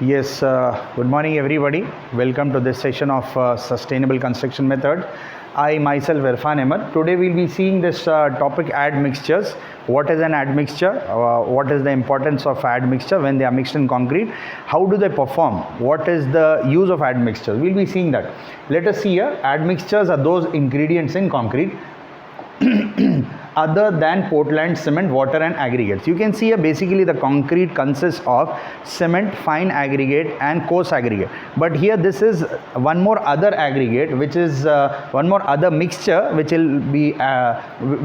Yes, good morning everybody. Welcome to this session of Sustainable Construction Method. I myself Irfan Ahmed. Today we'll be seeing this topic admixtures. What is an admixture? What is the importance of admixture when they are mixed in concrete? How do they perform? What is the use of admixtures? We'll be seeing that. Let us see here. Admixtures are those ingredients in concrete other than Portland, cement, water and aggregates. You can see here basically the concrete consists of cement, fine aggregate and coarse aggregate. But here this is one more other aggregate, which is one more other mixture which will be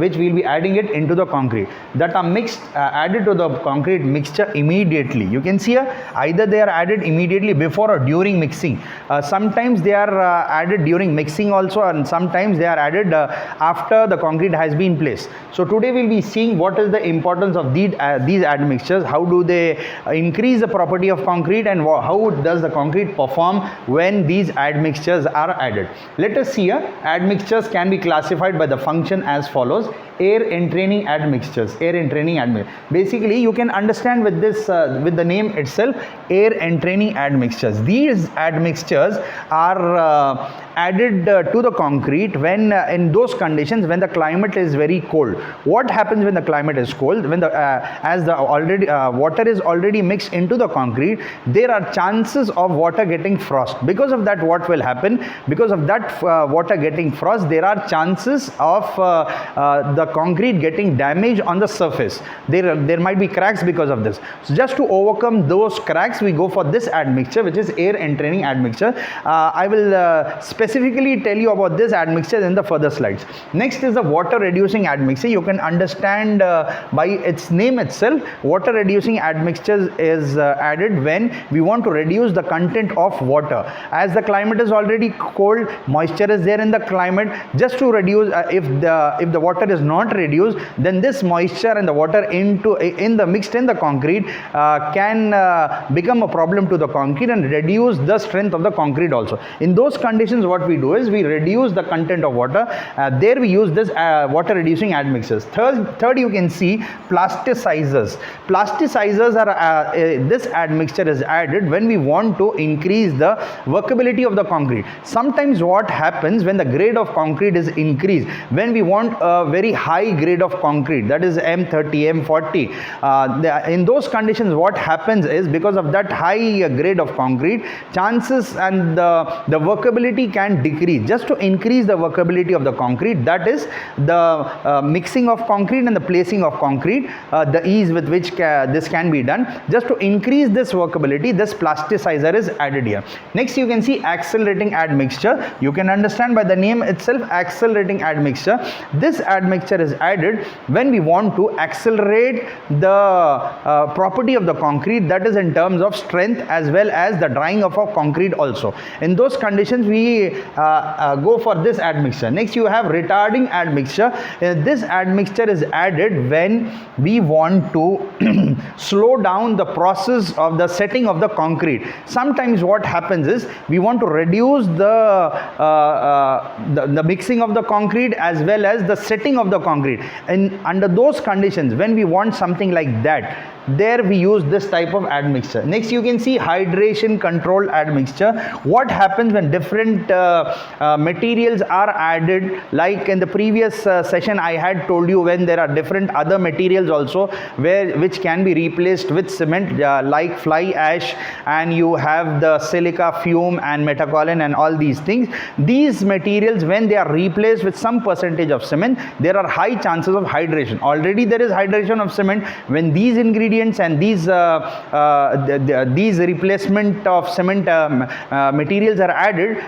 which we'll be adding it into the concrete, that are mixed added to the concrete mixture immediately. You can see here either they are added immediately before or during mixing. Sometimes they are added during mixing also, and sometimes they are added after the concrete has been placed. So today we'll be seeing what is the importance of these admixtures, how do they increase the property of concrete, and how does the concrete perform when these admixtures are added. Let us see here. Admixtures can be classified by the function as follows. Air entraining admixtures. Air entraining admixtures. Basically, you can understand with this, with the name itself, air entraining admixtures. These admixtures are added to the concrete when in those conditions when the climate is very cold. What happens when the climate is cold? When the as the already water is already mixed into the concrete, there are chances of water getting frost. Because of that, what will happen? Because of that water getting frost, there are chances of the concrete getting damaged on the surface. There might be cracks because of this. So just to overcome those cracks, we go for this admixture, which is air entraining admixture. I will specifically tell you about this admixture in the further slides. Next is the water reducing admixture. You can understand by its name itself, water reducing admixture is added when we want to reduce the content of water. As the climate is already cold, moisture is there in the climate. Just to reduce, if the water is not reduced, then this moisture and the water mixed in the concrete can become a problem to the concrete and reduce the strength of the concrete also. In those conditions, what we do is we reduce the content of water. There we use this water reducing admixtures. Third, you can see plasticizers. Plasticizers are this admixture is added when we want to increase the workability of the concrete. Sometimes what happens when the grade of concrete is increased, when we want a very high grade of concrete, that is M30, M40, in those conditions what happens is, because of that high grade of concrete, chances and the workability can decrease. Just to increase the workability of the concrete, that is the mixing of concrete and the placing of concrete, the ease with which this can be done. Just to increase this workability, this plasticizer is added here. Next, you can see accelerating admixture. You can understand by the name itself, accelerating admixture. This admixture is added when we want to accelerate the property of the concrete, that is in terms of strength as well as the drying of our concrete also. In those conditions, we go for this admixture. Next, you have retarding admixture. This admixture is added when we want to slow down the process of the setting of the concrete. Sometimes what happens is we want to reduce the mixing of the concrete as well as the setting of the concrete. And under those conditions, when we want something like that, there we use this type of admixture. Next, you can see hydration control admixture. What happens when different materials are added, like in the previous session I had told you, when there are different other materials also which can be replaced with cement, like fly ash, and you have the silica fume and metakaolin and all these things. These materials, when they are replaced with some percentage of cement, there are high chances of hydration. Already there is hydration of cement. When these ingredients and these replacement of cement materials are added,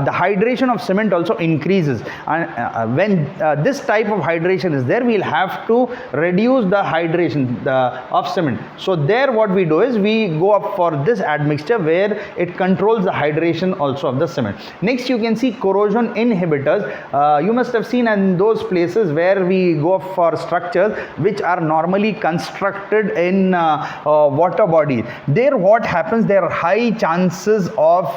the hydration of cement also increases. And when this type of hydration is there, we'll have to reduce the hydration of cement. So there what we do is we go up for this admixture where it controls the hydration also of the cement. Next, you can see corrosion inhibitors. You must have seen in those places where we go for structures which are normally constructed in water body. There what happens, there are high chances of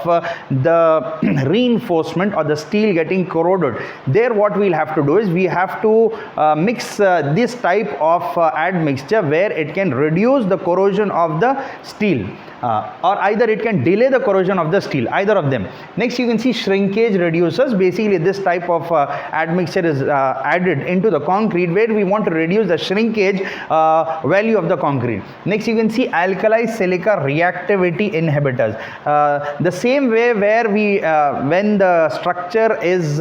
the reinforcement or the steel getting corroded. There what we'll have to do is we have to mix this type of admixture where it can reduce the corrosion of the steel. or either it can delay the corrosion of the steel, either of them. Next you can see shrinkage reducers. Basically this type of admixture is added into the concrete where we want to reduce the shrinkage value of the concrete. Next you can see alkali silica reactivity inhibitors. The same way where we when the structure is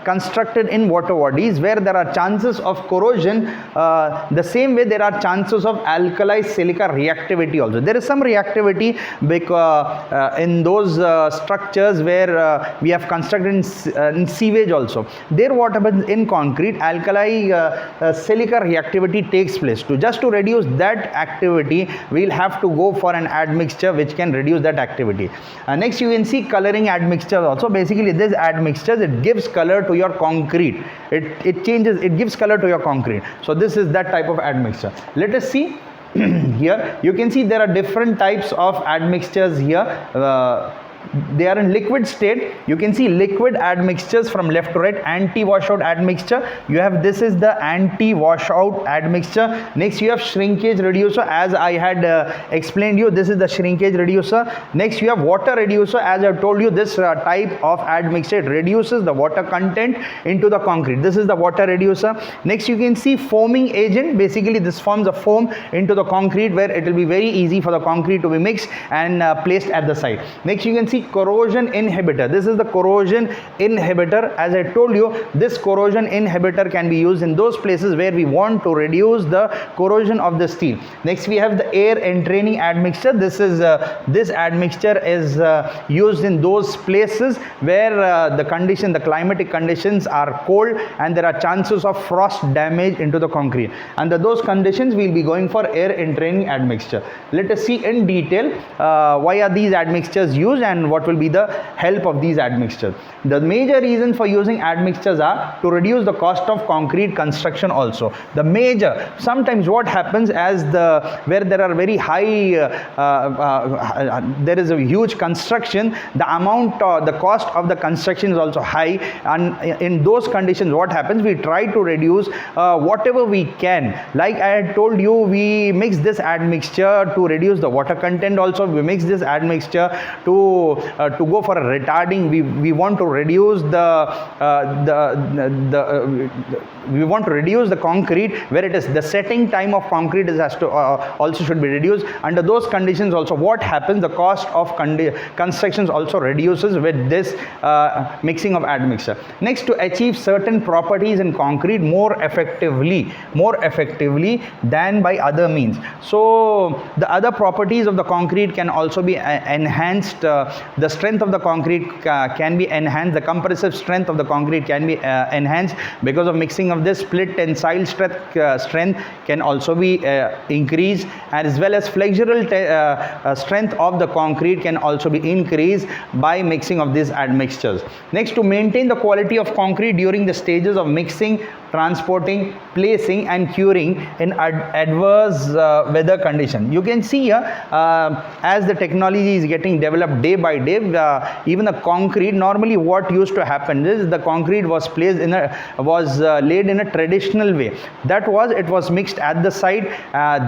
constructed in water bodies where there are chances of corrosion, the same way there are chances of alkali silica reactivity also. There is some reactivity because in those structures where we have constructed in sewage also. There what happens in concrete, alkali silica reactivity takes place. Just to reduce that activity, we'll have to go for an admixture which can reduce that activity. Next you can see coloring admixture also. Basically this admixture, it gives color to your concrete. It changes, it gives color to your concrete. So this is that type of admixture. Let us see. Here you can see there are different types of admixtures here. They are in liquid state. You can see liquid admixtures from left to right. Anti-washout admixture. You have, this is the anti-washout admixture. Next you have shrinkage reducer, as I had explained you. This is the shrinkage reducer. Next you have water reducer. As I told you, this type of admixture, it reduces the water content into the concrete. This is the water reducer. Next you can see foaming agent. Basically this forms a foam into the concrete where it will be very easy for the concrete to be mixed and placed at the site. Next you can see corrosion inhibitor. This is the corrosion inhibitor. As I told you, this corrosion inhibitor can be used in those places where we want to reduce the corrosion of the steel. Next we have the air entraining admixture. This is this admixture is used in those places where the climatic conditions are cold and there are chances of frost damage into the concrete. Under those conditions we will be going for air entraining admixture. Let us see in detail why are these admixtures used and what will be the help of these admixtures. The major reason for using admixtures are to reduce the cost of concrete construction also. The major, sometimes what happens as where there are very high, there is a huge construction, the amount, the cost of the construction is also high, and in those conditions what happens, we try to reduce whatever we can. Like I had told you, we mix this admixture to reduce the water content also. We mix this admixture to go for a retarding. We want to reduce we want to reduce the concrete where it is the setting time of concrete is has to also should be reduced. Under those conditions also what happens, the cost of constructions also reduces with this mixing of admixture. Next, to achieve certain properties in concrete more effectively than by other means. So the other properties of the concrete can also be enhanced. The strength of the concrete can be enhanced. The compressive strength of the concrete can be enhanced because of mixing of this. Split tensile strength can also be increased, as well as flexural strength of the concrete can also be increased by mixing of these admixtures. Next, to maintain the quality of concrete during the stages of mixing, transporting, placing and curing in adverse weather condition. You can see here as the technology is getting developed day by day, even the concrete, normally what used to happen is the concrete was placed in laid in a traditional way. That was, it was mixed at the site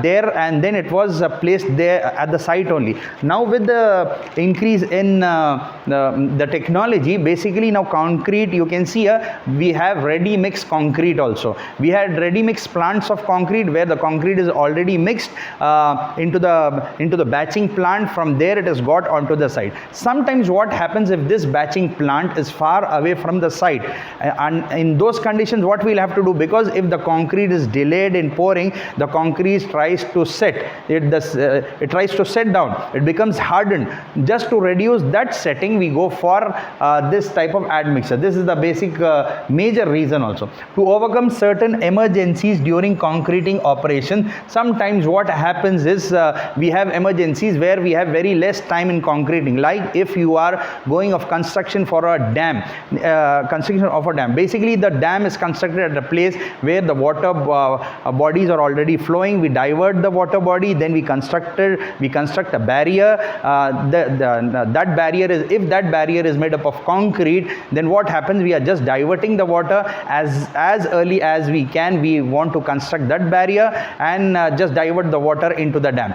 there, and then it was placed there at the site only. Now with the increase in the technology, basically now concrete, you can see here we have ready mix concrete also. We had ready mix plants of concrete where the concrete is already mixed into the batching plant. From there it is got onto the site. Sometimes what happens, if this batching plant is far away from the site, and in those conditions what we'll have to do, because if the concrete is delayed in pouring, the concrete tries to set, it tries to set down, it becomes hardened. Just to reduce that setting, we go for this type of admixture. This is the basic major reason also. To overcome certain emergencies during concreting operation, sometimes what happens is we have emergencies where we have very less time in concreting. Like like if you are going of construction for a dam, construction of a dam. Basically the dam is constructed at a place where the water bodies are already flowing. We divert the water body, then we construct a barrier. That barrier is, if that barrier is made up of concrete, then what happens, we are just diverting the water as early as we can. We want to construct that barrier and just divert the water into the dam.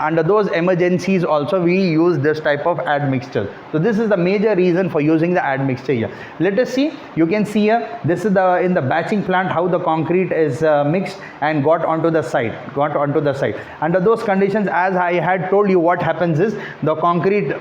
Under those emergencies also we use this type of admixture. So this is the major reason for using the admixture here. Let us see. You can see here, this is in the batching plant how the concrete is mixed and got onto the site. Under those conditions, as I had told you, what happens is the concrete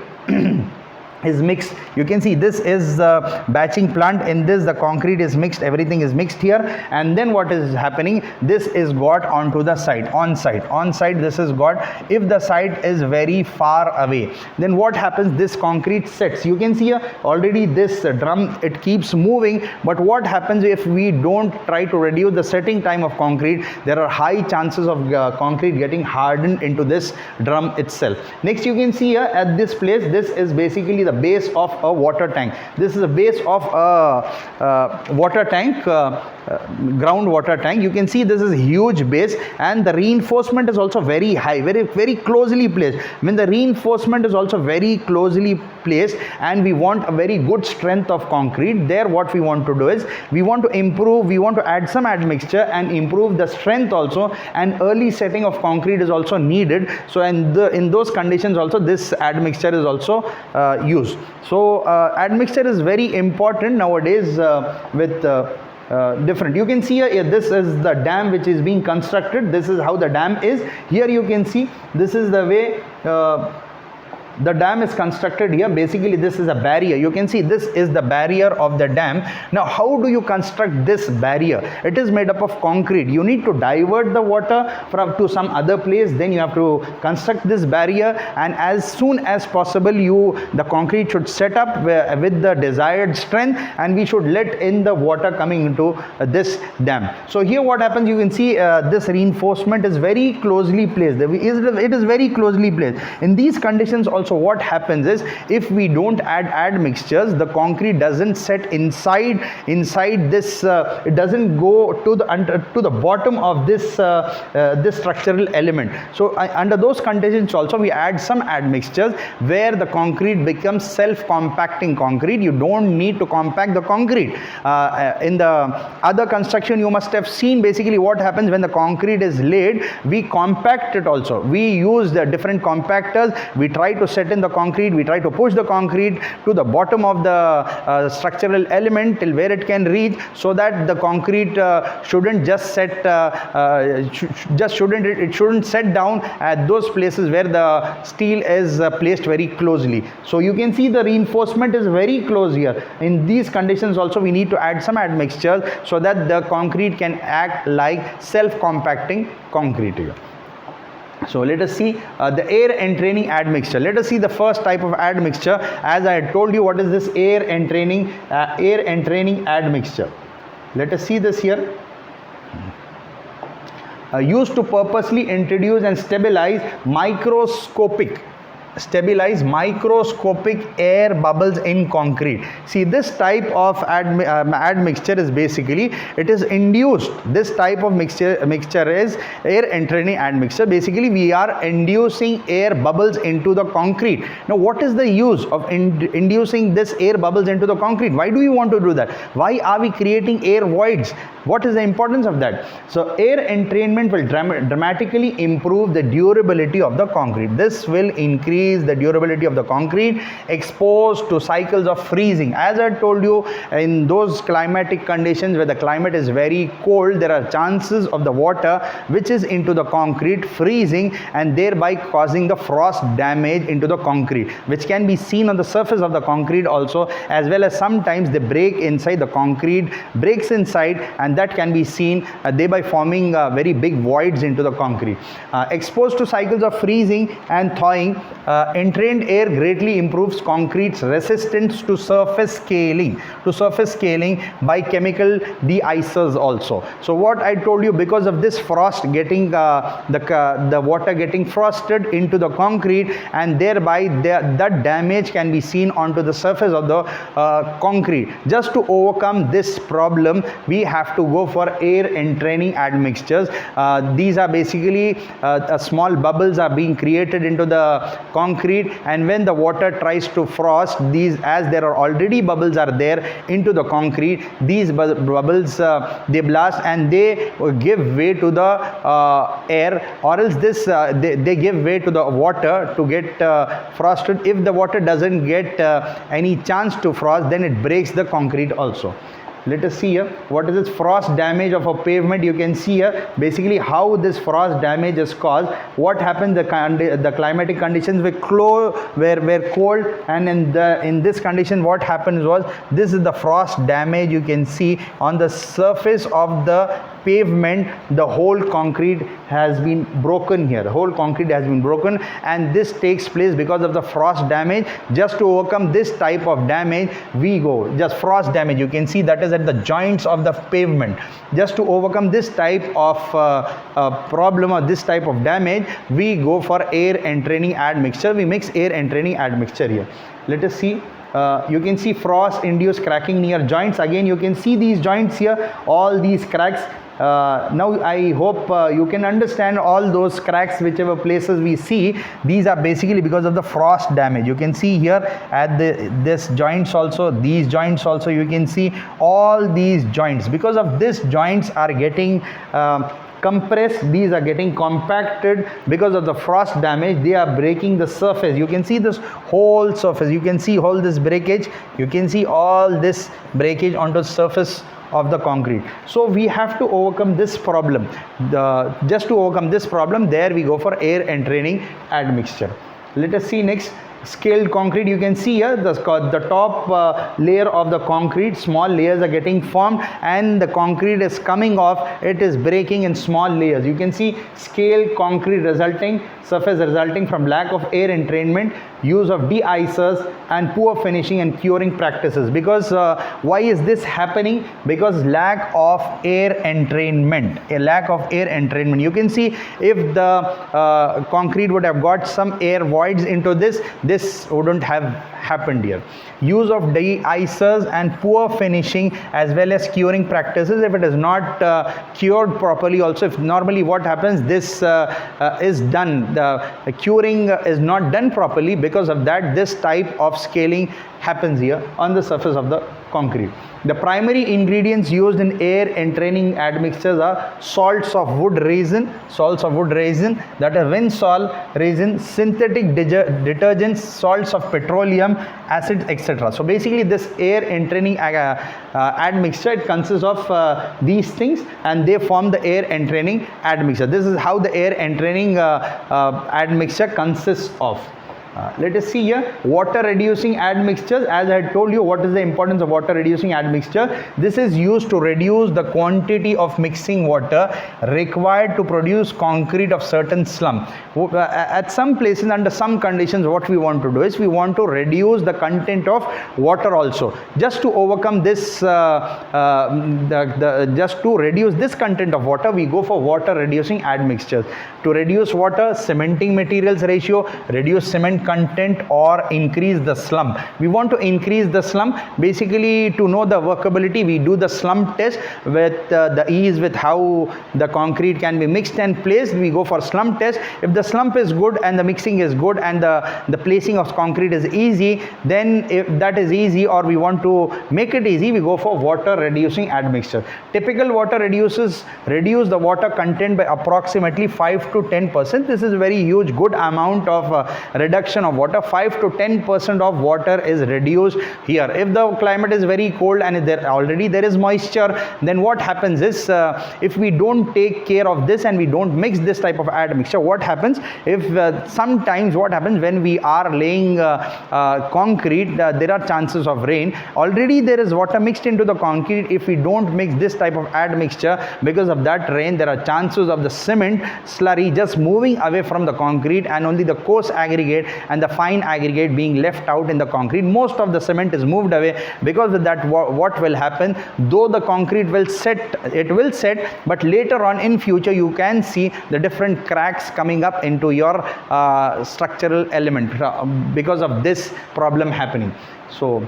is mixed. You can see this is the batching plant. In this the concrete is mixed, everything is mixed here, and then what is happening, this is got onto the site, on site this is got. If the site is very far away, then what happens, this concrete sets. You can see here already this drum, it keeps moving, but what happens if we don't try to reduce the setting time of concrete, there are high chances of concrete getting hardened into this drum itself. Next you can see here at this place, this is basically the base of a water tank. This is the base of a water tank, ground water tank. You can see this is a huge base, and the reinforcement is also very high, very closely placed. When the reinforcement is also very closely placed and we want a very good strength of concrete, there what we want to do is we want to improve, we want to add some admixture and improve the strength also, and early setting of concrete is also needed. So in those conditions also this admixture is also used. So admixture is very important nowadays with different. You can see here, this is the dam which is being constructed. This is how the dam is. Here you can see this is the way the dam is constructed here. Basically this is a barrier. You can see this is the barrier of the dam. Now how do you construct this barrier? It is made up of concrete. You need to divert the water to some other place, then you have to construct this barrier, and as soon as possible the concrete should set up with the desired strength, and we should let in the water coming into this dam. So here what happens, you can see this reinforcement is very closely placed. It is very closely placed. In these conditions also what happens is, if we don't add admixtures, the concrete doesn't set inside this, it doesn't go to the bottom of this this structural element. So under those conditions also we add some admixtures where the concrete becomes self-compacting concrete. You don't need to compact the concrete. In the other construction you must have seen basically what happens when the concrete is laid, we compact it also. We use the different compactors, we try to set in the concrete, we try to push the concrete to the bottom of the structural element till where it can reach, so that the concrete shouldn't just set it shouldn't set down at those places where the steel is placed very closely. So you can see the reinforcement is very close here. In these conditions also we need to add some admixtures so that the concrete can act like self-compacting concrete here. So let us see the air entraining admixture. Let us see the first type of admixture. As I had told you, what is this air entraining admixture? Let us see this here. Used to purposely introduce and stabilize microscopic air bubbles in concrete. See, this type of admixture is basically, it is induced. This type of mixture is air entraining admixture. Basically we are inducing air bubbles into the concrete. Now what is the use of inducing this air bubbles into the concrete? Why do we want to do that? Why are we creating air voids? What is the importance of that? So air entrainment will dramatically improve the durability of the concrete. This will increase the durability of the concrete exposed to cycles of freezing. As I told you, in those climatic conditions where the climate is very cold, there are chances of the water which is into the concrete freezing and thereby causing the frost damage into the concrete, which can be seen on the surface of the concrete also, as well as sometimes they break inside, the concrete breaks inside, and and that can be seen thereby forming very big voids into the concrete. Exposed to cycles of freezing and thawing, entrained air greatly improves concrete's resistance to surface scaling by chemical de-icers also. So what I told you, because of this frost getting the water getting frosted into the concrete, and thereby that damage can be seen onto the surface of the concrete. Just to overcome this problem, we have to go for air entraining admixtures. These are basically small bubbles are being created into the concrete, and when the water tries to frost, these, as there are already bubbles are there into the concrete, these bubbles they blast and they give way to the air, or else this they give way to the water to get frosted. If the water doesn't get any chance to frost, then it breaks the concrete also. Let us see here what is this frost damage of a pavement. You can see here basically how this frost damage is caused. What happened, the climatic conditions were cold, and in this condition what happens was, this is the frost damage. You can see on the surface of the pavement, the whole concrete has been broken here. The whole concrete has been broken, and this takes place because of the frost damage. Just to overcome this type of damage, we go just frost damage. You can see that is at the joints of the pavement. Just to overcome this type of problem or this type of damage, we go for air entraining admixture. We mix air entraining admixture here. Let us see. You can see frost induced cracking near joints. Again, you can see these joints here, all these cracks. Now I hope you can understand all those cracks, whichever places we see, these are basically because of the frost damage. You can see here at this joints also, these joints also, you can see all these joints, because of this joints are getting compressed, these are getting compacted because of the frost damage. They are breaking the surface. You can see this whole surface, you can see all this breakage, you can see all this breakage onto the surface of the concrete. So we have to overcome this problem. Just to overcome this problem, there we go for air entraining admixture. Let us see next. Scaled concrete. You can see here the top layer of the concrete, small layers are getting formed, and the concrete is coming off, it is breaking in small layers. You can see scaled concrete surface resulting from lack of air entrainment, use of de-icers, and poor finishing and curing practices. Because why is this happening? Because lack of air entrainment. A lack of air entrainment. You can see if the concrete would have got some air voids into this wouldn't have happened here. Use of de-icers and poor finishing as well as curing practices. If it is not cured properly also, if normally what happens, this is done, the curing is not done properly, because of that this type of scaling happens here on the surface of the concrete. The primary ingredients used in air entraining admixtures are salts of wood resin, that is winsol resin, synthetic detergents, salts of petroleum, acids, etc. So basically this air entraining admixture, it consists of these things, and they form the air entraining admixture. This is how the air entraining admixture consists of. Let us see here water reducing admixtures. As I had told you, what is the importance of water reducing admixture? This is used to reduce the quantity of mixing water required to produce concrete of certain slump. At some places, under some conditions, what we want to do is we want to reduce the content of water also. Just to overcome this, just to reduce this content of water, we go for water reducing admixtures. To reduce water, cementing materials ratio, reduce cement content, or increase the slump. We want to increase the slump. Basically, to know the workability, we do the slump test with the ease with how the concrete can be mixed and placed. We go for slump test. If the slump is good and the mixing is good and the placing of concrete is easy, then if that is easy or we want to make it easy, we go for water reducing admixture. Typical water reduce the water content by approximately 5 to 10%. This is a very huge good amount of reduction reduction of water, 5 to 10% of water is reduced here. If the climate is very cold and there is moisture, then what happens is, if we don't take care of this and we don't mix this type of admixture, what happens if sometimes what happens when we are laying concrete, there are chances of rain. Already there is water mixed into the concrete. If we don't mix this type of admixture, because of that rain, there are chances of the cement slurry just moving away from the concrete and only the coarse aggregate and the fine aggregate being left out in the concrete. Most of the cement is moved away. Because of that, what will happen, though the concrete will set, it will set, but later on in future you can see the different cracks coming up into your structural element because of this problem happening. So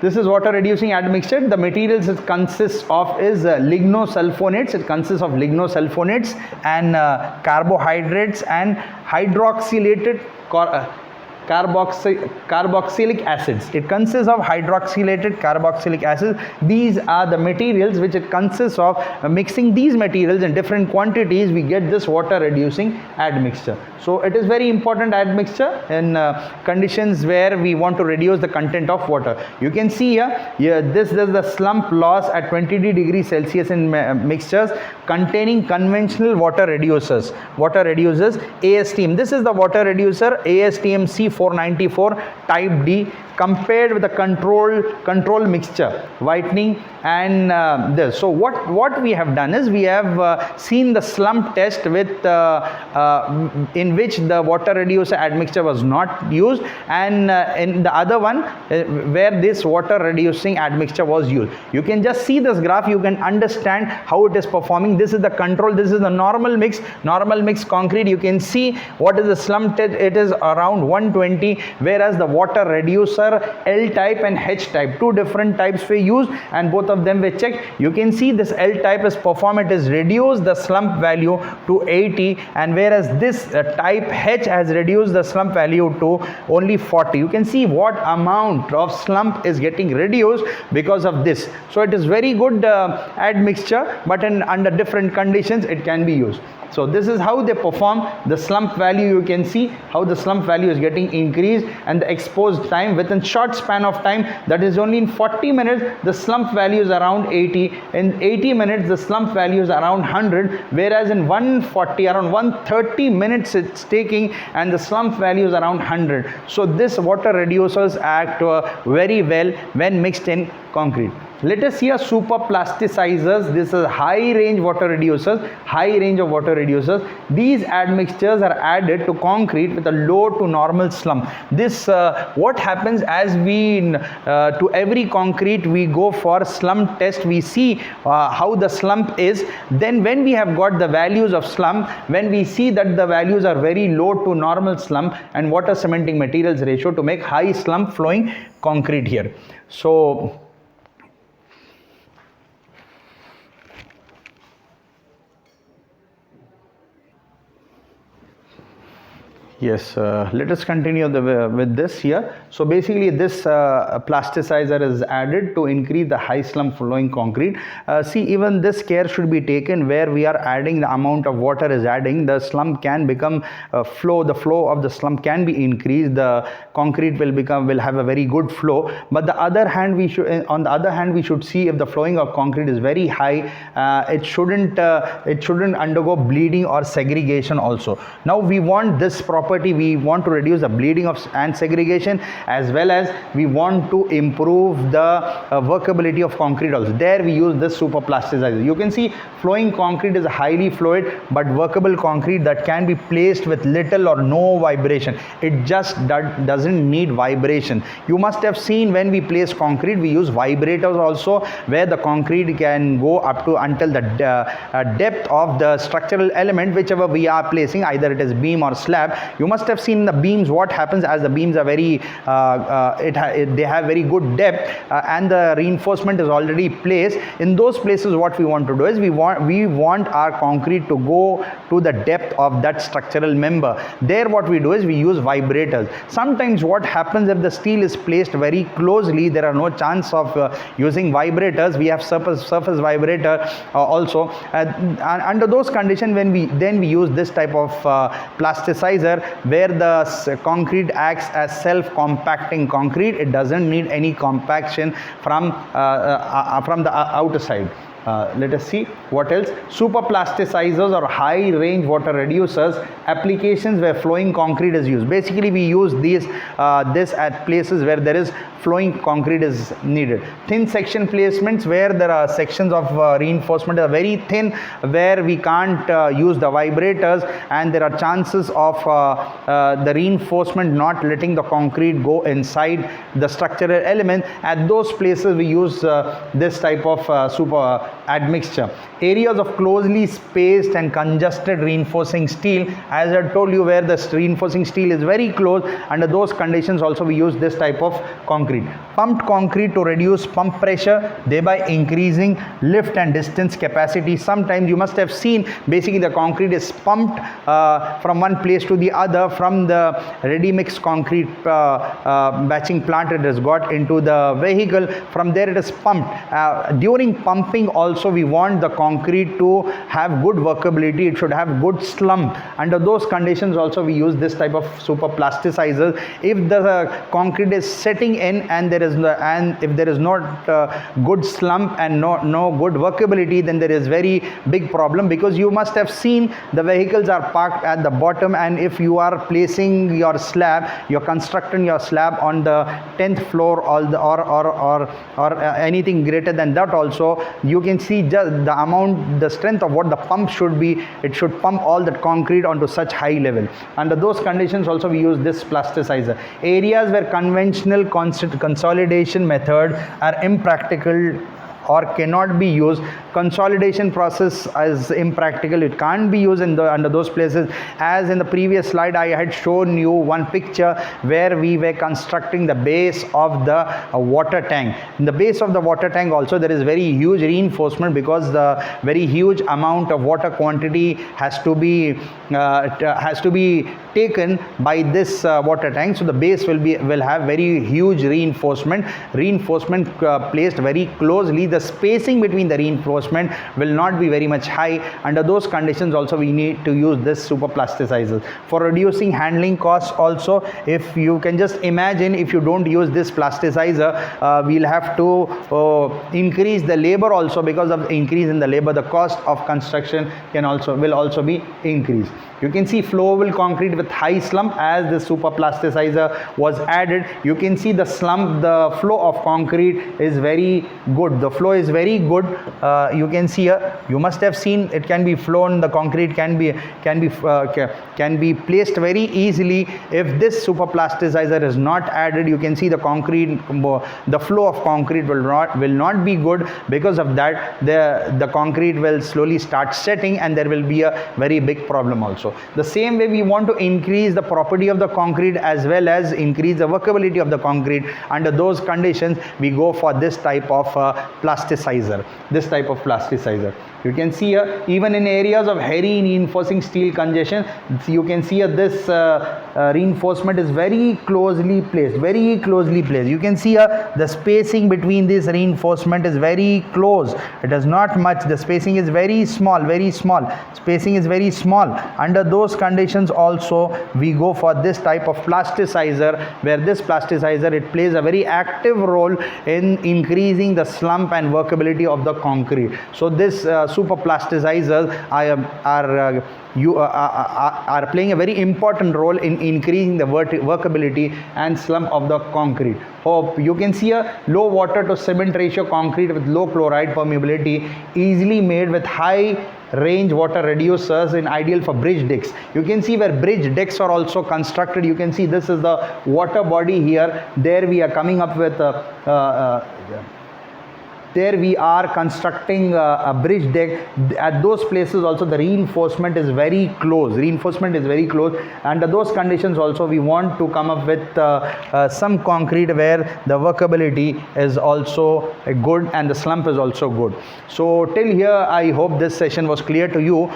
this is water reducing admixture. The materials it consists of is lignosulfonates. It consists of lignosulfonates and carbohydrates and hydroxylated carboxylic acids. It consists of hydroxylated carboxylic acids. These are the materials which it consists of. Mixing these materials in different quantities, we get this water reducing admixture. So it is very important admixture in conditions where we want to reduce the content of water. You can see here, this is the slump loss at 20 degrees Celsius in mixtures containing conventional water reducers. Water reducers ASTM. This is the water reducer ASTM C494 type D, compared with the control mixture, whitening and this. So what we have done is we have seen the slump test with in which the water reducer admixture was not used, and in the other one where this water reducing admixture was used. You can just see this graph, you can understand how it is performing. This is the control, this is the normal mix concrete. You can see what is the slump test. It is around 120, whereas the water reducer L type and H type, two different types were used and both of them were checked. You can see this L type is performed, it is reduced the slump value to 80, and whereas this type H has reduced the slump value to only 40. You can see what amount of slump is getting reduced because of this. So it is very good admixture, but under different conditions it can be used. So this is how they perform. The slump value, you can see how the slump value is getting increased, and the exposed time within short span of time, that is only in 40 minutes the slump value is around 80. In 80 minutes the slump value is around 100, whereas in 140 around 130 minutes it's taking and the slump value is around 100. So this water reducers act very well when mixed in concrete. Let us see a super plasticizers. This is high range water reducers, high range of water reducers. These admixtures are added to concrete with a low to normal slump. This what happens as we to every concrete we go for slump test, we see how the slump is. Then when we have got the values of slump, when we see that the values are very low to normal slump and water cementing materials ratio, to make high slump flowing concrete here. So yes, let us continue with this here. So basically this plasticizer is added to increase the high slump flowing concrete. See, even this care should be taken where we are adding the amount of water is adding, the slump can become the flow of the slump can be increased, the concrete will have a very good flow. But the other hand, on the other hand we should see if the flowing of concrete is very high, it shouldn't undergo bleeding or segregation also. Now we want this property, we want to reduce the bleeding and segregation, as well as we want to improve the workability of concrete also. There we use this super plasticizer. You can see flowing concrete is highly fluid but workable concrete that can be placed with little or no vibration. It just doesn't need vibration. You must have seen when we place concrete we use vibrators also, where the concrete can go up to until the depth of the structural element whichever we are placing, either it is beam or slab. You must have seen the beams, what happens as the beams are very they have very good depth and the reinforcement is already placed. In those places what we want to do is we want our concrete to go to the depth of that structural member. There what we do is we use vibrators. Sometimes what happens, if the steel is placed very closely, there are no chance of using vibrators. We have surface vibrator also. Under those conditions, when we use this type of plasticizer, where the concrete acts as self-compacting concrete. It doesn't need any compaction from the outer side. Let us see what else. Superplasticizers or high range water reducers, applications where flowing concrete is used. Basically we use this at places where there is flowing concrete is needed. Thin section placements, where there are sections of reinforcement are very thin, where we can't use the vibrators, and there are chances of the reinforcement not letting the concrete go inside the structural element. At those places we use this type of super admixture. Areas of closely spaced and congested reinforcing steel, as I told you, where the reinforcing steel is very close, under those conditions also we use this type of concrete. Pumped concrete to reduce pump pressure, thereby increasing lift and distance capacity. Sometimes you must have seen, basically the concrete is pumped from one place to the other from the ready mix concrete batching plant. It has got into the vehicle, from there it is pumped. During pumping also we want the concrete to have good workability, it should have good slump. Under those conditions also we use this type of superplasticizers. If the concrete is setting in and if there is not good slump and no good workability, then there is very big problem, because you must have seen the vehicles are parked at the bottom, and if you are placing your slab, you're constructing your slab on the 10th floor or anything greater than that also, you can see just the amount, the strength of what the pump should be. It should pump all that concrete onto such high level. Under those conditions also we use this plasticizer. Areas where conventional consolidation method are impractical or cannot be used, consolidation process is impractical, it can't be used under those places. As in the previous slide I had shown you one picture where we were constructing the base of the water tank. In the base of the water tank also there is very huge reinforcement, because the very huge amount of water quantity has to be taken by this water tank. So the base will have very huge reinforcement placed very closely. The spacing between the reinforcement will not be very much high. Under those conditions also we need to use this superplasticizers. For reducing handling costs also, if you can just imagine, if you don't use this plasticizer, we'll have to increase the labor also. Because of the increase in the labor, the cost of construction will also be increased. You can see flowable concrete with high slump. As the superplasticizer was added, you can see the slump, the flow of concrete is very good. The flow is very good. You can see here, you must have seen, it can be flown, the concrete can be placed very easily. If this superplasticizer is not added, you can see the concrete, the flow of concrete will not be good. Because of that, the concrete will slowly start setting, and there will be a very big problem also. The same way we want to increase the property of the concrete as well as increase the workability of the concrete. Under those conditions we go for this type of plasticizer. You can see here, even in areas of heavy reinforcing steel congestion, you can see here this reinforcement is very closely placed. You can see here the spacing between this reinforcement is very close. It is not much. The spacing is very small. Spacing is very small. Under those conditions also we go for this type of plasticizer, where this plasticizer, it plays a very active role in increasing the slump and workability of the concrete. So this superplasticizers are playing a very important role in increasing the workability and slump of the concrete. Hope you can see a low water to cement ratio concrete with low chloride permeability, easily made with high range water reducers, and ideal for bridge decks. You can see where bridge decks are also constructed. You can see this is the water body here. There we are coming up with there we are constructing a bridge deck. At those places also the reinforcement is very close. Under those conditions also we want to come up with some concrete where the workability is also good and the slump is also good. So till here I hope this session was clear to you.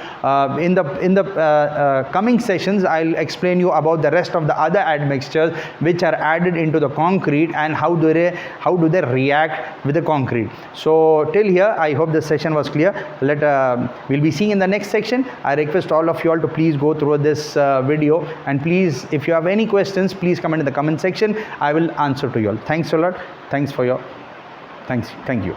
In the coming sessions I'll explain you about the rest of the other admixtures which are added into the concrete and how do they react with the concrete. So till here, I hope this session was clear. We'll be seeing in the next section. I request all of you all to please go through this video, and please, if you have any questions, please comment in the comment section. I will answer to you all. Thanks a lot. Thanks for your thank you.